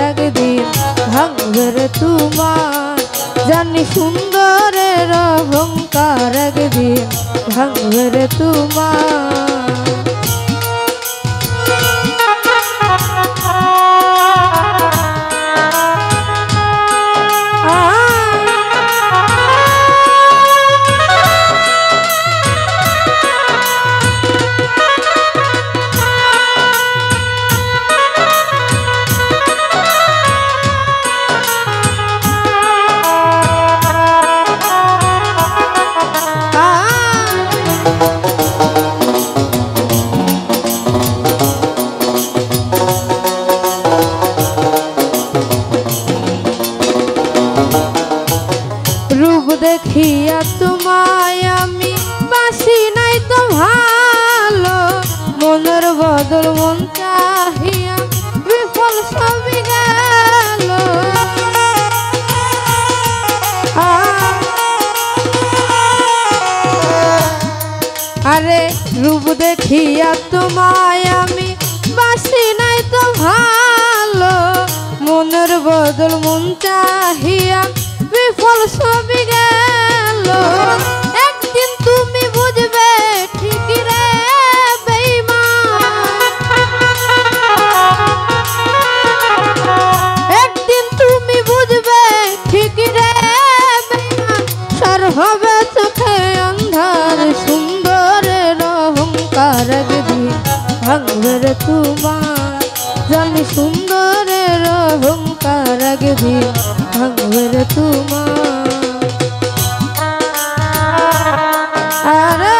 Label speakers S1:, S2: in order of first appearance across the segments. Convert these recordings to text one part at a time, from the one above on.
S1: একদিন ভাঙবে রে তোমার। জানি সুন্দরের অহংকার একদিন ভাঙবে রে তোমার। রূপ দেখিয়া তোমায় আমি বাসি নাই তো ভালো, মনের বদল মন চাহিয়া বিফল সবই গেল। আরে রূপ দেখিয়া তোমায় আমি বাসি নাই তো ভালো, মনের বদল মন চাহিয়া বিফল সবই গেল। একদিন তুমি বুঝবে ঠিকই রে বেঈমান, একদিন তুমি বুঝবে ঠিকই রে বেঈমান। সর হবে চোখে অন্ধার, সুন্দরের অহংকার একদিন ভাঙবে রে তোমার। জানি সুন্দরের অহংকার একদিন ভাঙবে রে তোমার। আরে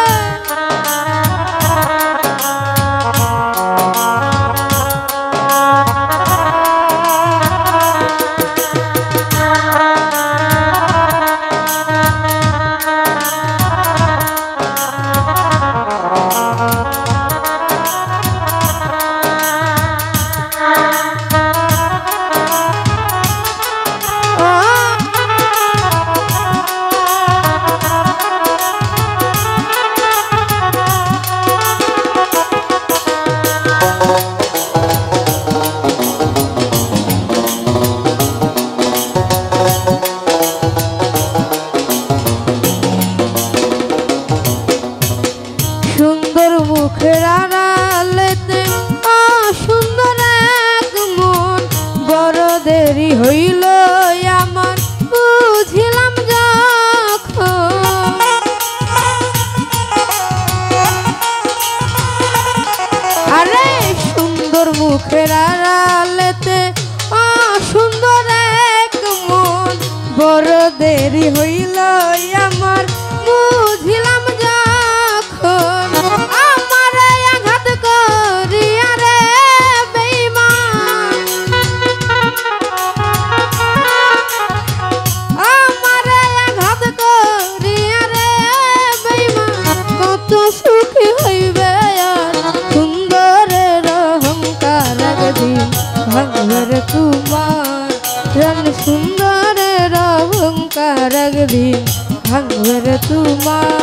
S1: মুখের আড়ালেতে অসুন্দর এক মন, বড় দেরি হইল আমার বুঝিলাম যখন। আরে সুন্দর মুখের আড়ালেতে অসুন্দর এক মন, বড় দেরি হইল আমার বুঝিলাম যখন। সুখী হইবে আর সুন্দরের অহংকার একদিন ভাঙবে রে তোমার। জানি সুন্দরের অহংকার একদিন ভাঙবে রে তোমার।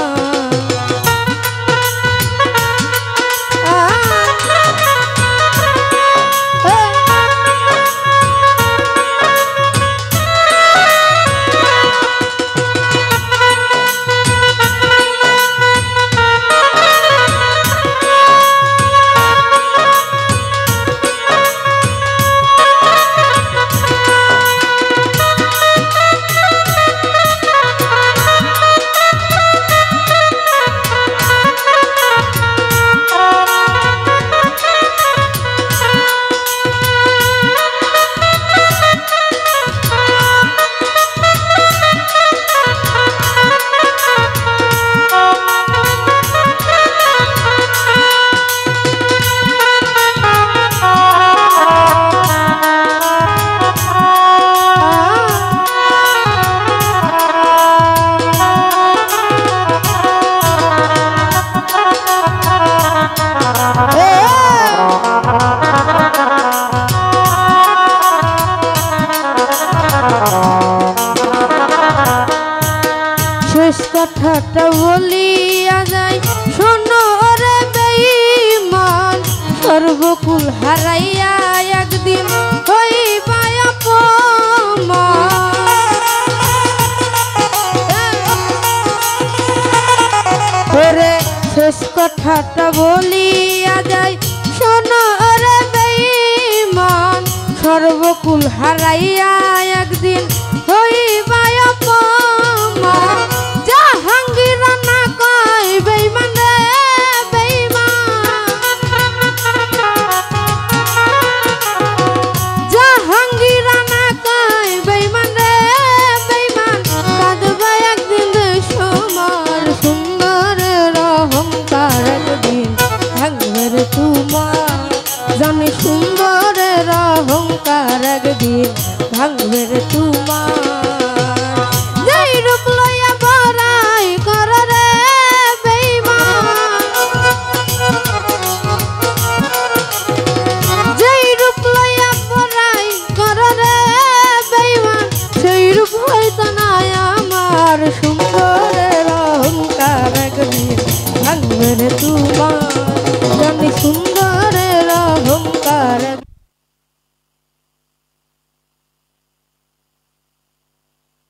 S1: কথাটা বলিয়া যাই শোনো রে বেঈমান সর্বকুল হারাইয়া একদিন হইবা অপমান জাহাঙ্গীর না কয় বেঈমান রে বেঈমান জাহাঙ্গীর না কয় বেঈমান রে বেঈমান কাঁদবা একদিন দেশমার সুন্দরের অহংকার একদিন ভাঙবে রে তোমার জানি সুন্দরের অহংকার একদিন ভাঙবে রে তোমার